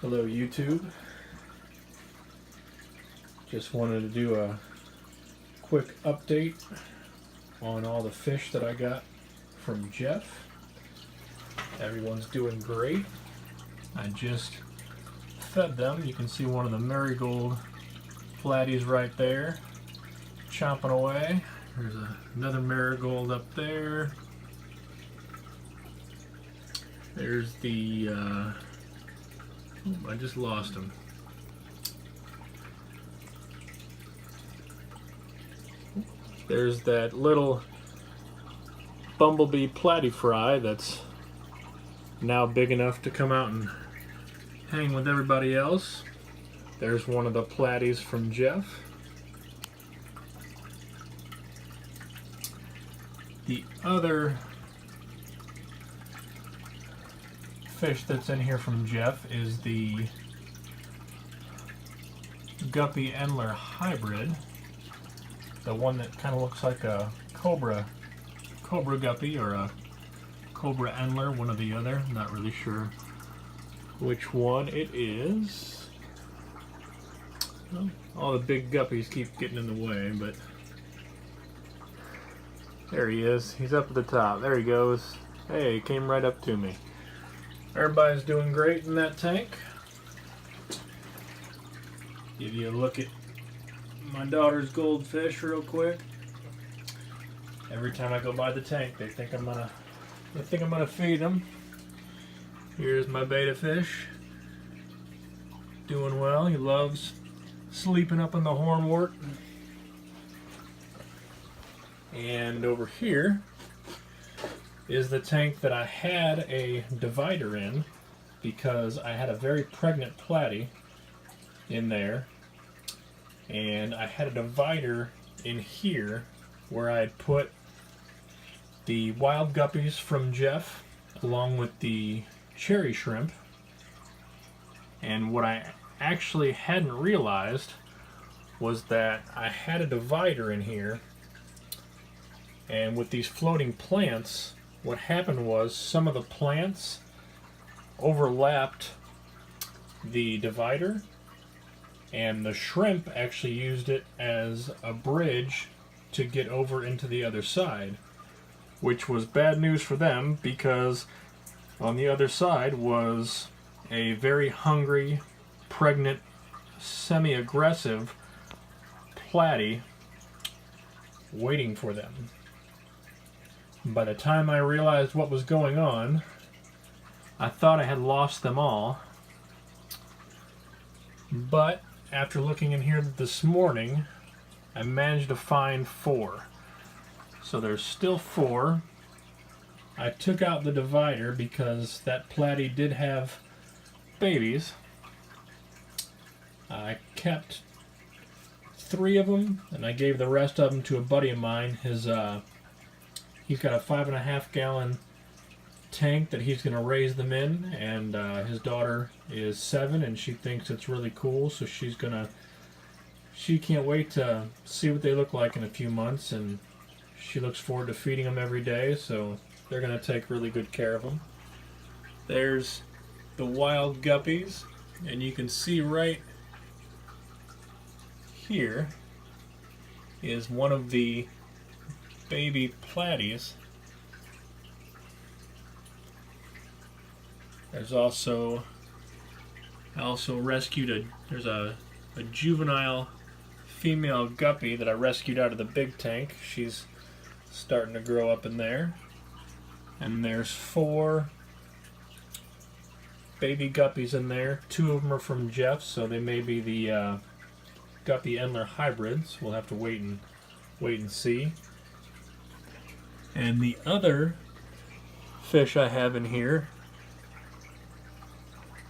Hello YouTube. Just wanted to do a quick update on all the fish that I got from Jeff. Everyone's doing great. I just fed them. You can see one of the marigold flatties right there chomping away. There's another marigold up there. There's the I just lost him. There's that little bumblebee platyfry that's now big enough to come out and hang with everybody else. There's one of the platies from Jeff. The other fish that's in here from Jeff is the Guppy Endler hybrid, the one that kind of looks like a cobra guppy or a cobra Endler, one or the other. I'm not really sure which one it is. Well, all the big guppies keep getting in the way, but there he is. He's up at the top. There he goes. Hey, he came right up to me. Everybody's doing great in that tank. Give you a look at my daughter's goldfish real quick. Every time I go by the tank, they think I'm gonna feed them. Here's my betta fish, doing well. He loves sleeping up in the hornwort. And over here is the tank that I had a divider in because I had a very pregnant platy in there, and I had a divider in here where I had put the wild guppies from Jeff along with the cherry shrimp. And what I actually hadn't realized was that I had a divider in here, and with these floating plants, what happened was some of the plants overlapped the divider, and the shrimp actually used it as a bridge to get over into the other side, which was bad news for them because on the other side was a very hungry, pregnant, semi-aggressive platy waiting for them. By the time I realized what was going on, I thought I had lost them all. But after looking in here this morning, I managed to find 4. So there's still 4. I took out the divider because that platy did have babies. I kept 3 of them, and I gave the rest of them to a buddy of mine. He's got a 5.5 gallon tank that he's going to raise them in, and his daughter is 7 and she thinks it's really cool, so she can't wait to see what they look like in a few months, and she looks forward to feeding them every day, so they're going to take really good care of them. There's the wild guppies, and you can see right here is one of the baby platies. There's also, I also rescued there's a juvenile female guppy that I rescued out of the big tank. She's starting to grow up in there. And there's 4 baby guppies in there. 2 of them are from Jeff, so they may be the Guppy Endler hybrids. We'll have to wait and see. And the other fish I have in here,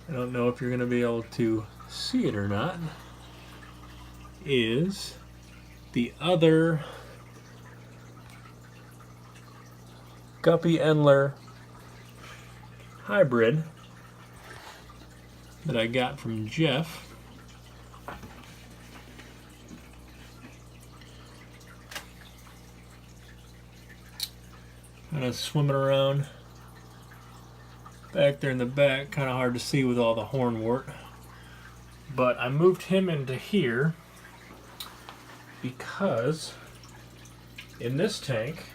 I don't know if you're going to be able to see it or not, is the other Guppy Endler hybrid that I got from Jeff. Kind of swimming around back there in the back, kind of hard to see with all the hornwort. But I moved him into here because in this tank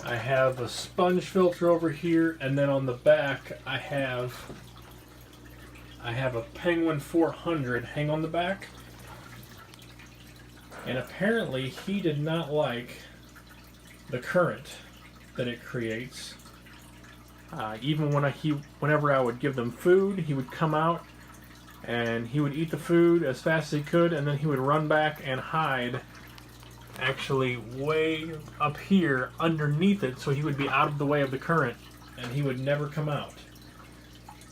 I have a sponge filter over here, and then on the back I have a Penguin 400 hang on the back. And apparently he did not like the current that it creates. Even whenever I would give them food, he would come out and he would eat the food as fast as he could, and then he would run back and hide actually way up here underneath it, so he would be out of the way of the current, and he would never come out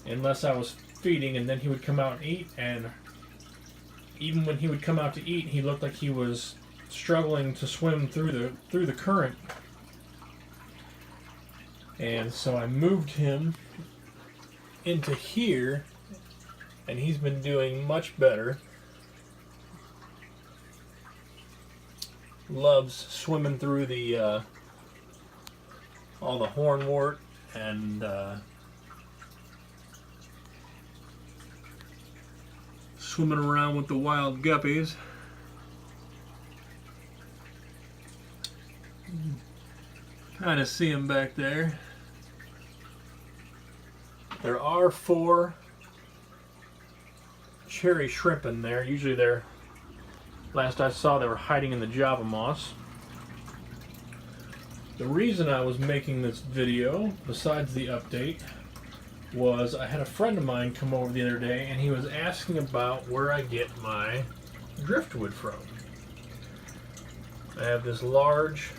unless I was feeding, and then he would come out and eat. And even when he would come out to eat, he looked like he was struggling to swim through the current. And so I moved him into here, and he's been doing much better. Loves swimming through the all the hornwort and swimming around with the wild guppies. Kind of see him back there. There are 4 cherry shrimp in there. Usually they're, last I saw, they were hiding in the Java moss. The reason I was making this video, besides the update, was I had a friend of mine come over the other day, and he was asking about where I get my driftwood from. I have this large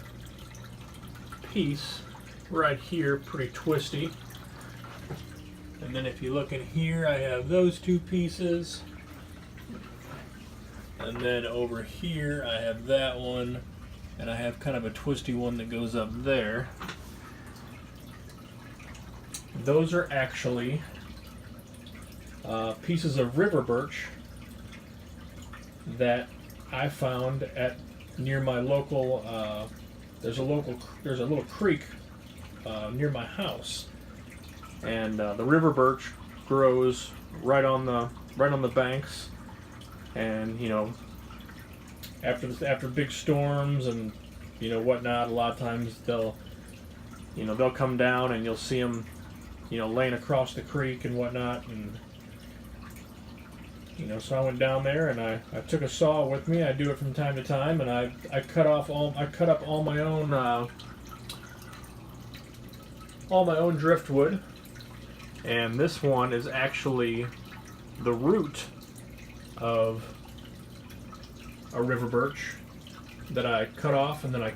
piece right here, pretty twisty. And then if you look in here, I have those 2 pieces. And then over here, I have that one. And I have kind of a twisty one that goes up there. Those are actually pieces of river birch that I found at near my local. There's a little creek near my house, and the river birch grows right on the banks. And you know, after big storms and whatnot, a lot of times they'll come down, and you'll see them laying across the creek and whatnot. And so I went down there, and I took a saw with me. I do it from time to time, and I cut up all my own driftwood. And this one is actually the root of a river birch that I cut off, and then I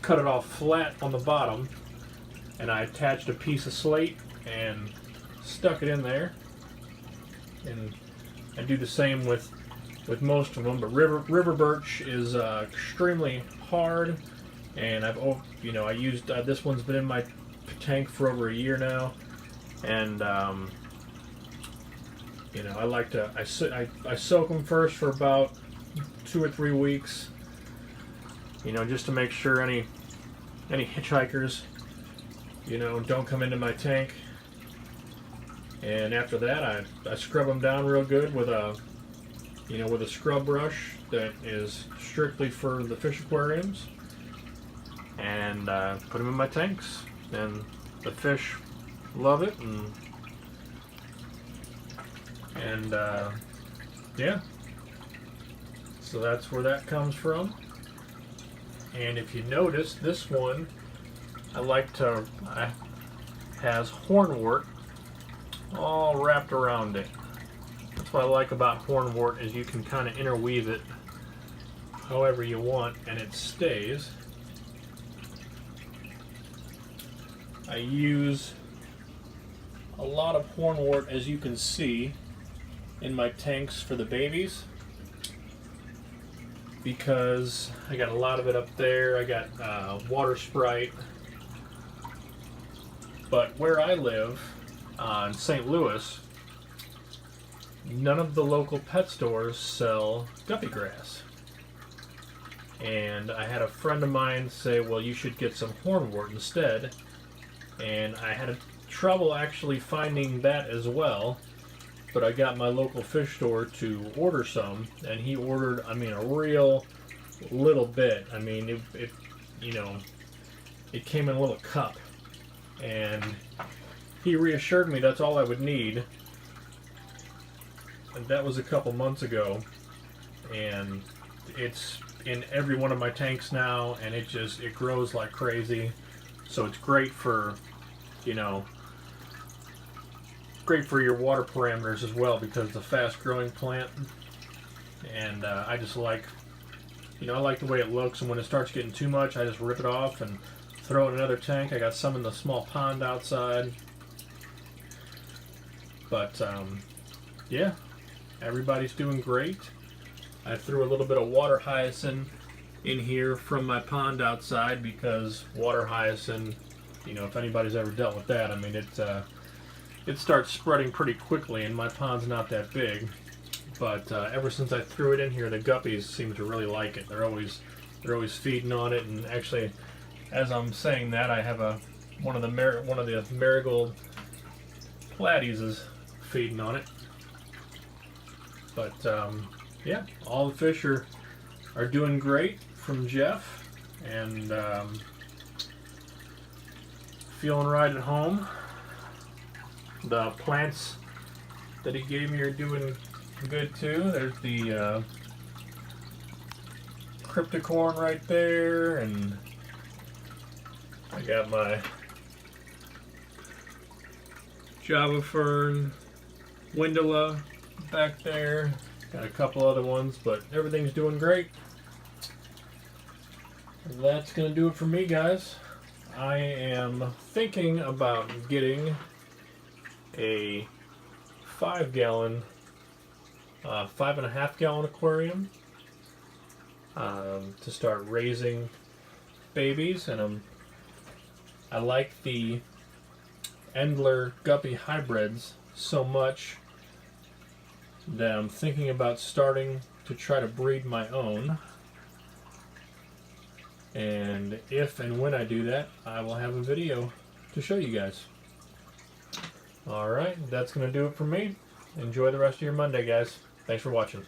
cut it off flat on the bottom, and I attached a piece of slate and stuck it in there. And I do the same with most of them, but river birch is extremely hard, and I used this one's been in my tank for over a year now, and I soak them first for about 2 or 3 weeks, just to make sure any hitchhikers don't come into my tank. And after that, I scrub them down real good with a scrub brush that is strictly for the fish aquariums, and put them in my tanks, and the fish love it, and yeah, so that's where that comes from. And if you notice, this one has hornwort all wrapped around it. That's what I like about hornwort, is you can kind of interweave it however you want, and it stays. I use a lot of hornwort, as you can see, in my tanks for the babies, because I got a lot of it up there. I got water sprite, but where I live in St. Louis, none of the local pet stores sell guppy grass. And I had a friend of mine say, well, you should get some hornwort instead. And I had trouble actually finding that as well. but I got my local fish store to order some, and he ordered, I mean, a real little bit. I mean, it you know, it came in a little cup, and he reassured me that's all I would need. And that was a couple months ago, and it's in every one of my tanks now, and it grows like crazy. So it's great for, you know, great for your water parameters as well, because it's a fast growing plant. And I just like, you know, I like the way it looks, and when it starts getting too much, I just rip it off and throw it in another tank. I got some in the small pond outside. But yeah, everybody's doing great. I threw a little bit of water hyacinth in here from my pond outside, because water hyacinth, you know, if anybody's ever dealt with that, I mean, it starts spreading pretty quickly, and my pond's not that big. But ever since I threw it in here, the guppies seem to really like it. They're always feeding on it. And actually, as I'm saying that, I have one of the marigold platies is feeding on it. But yeah, all the fish are doing great from Jeff, and feeling right at home. The plants that he gave me are doing good too. There's the cryptocorn right there, and I got my Java fern, windala back there. Got a couple other ones, but everything's doing great. That's going to do it for me, guys. I am thinking about getting a 5-gallon, 5.5-gallon aquarium to start raising babies, and I like the Endler guppy hybrids so much that I'm thinking about starting to try to breed my own. And if and when I do that, I will have a video to show you guys. Alright, that's going to do it for me. Enjoy the rest of your Monday, guys. Thanks for watching.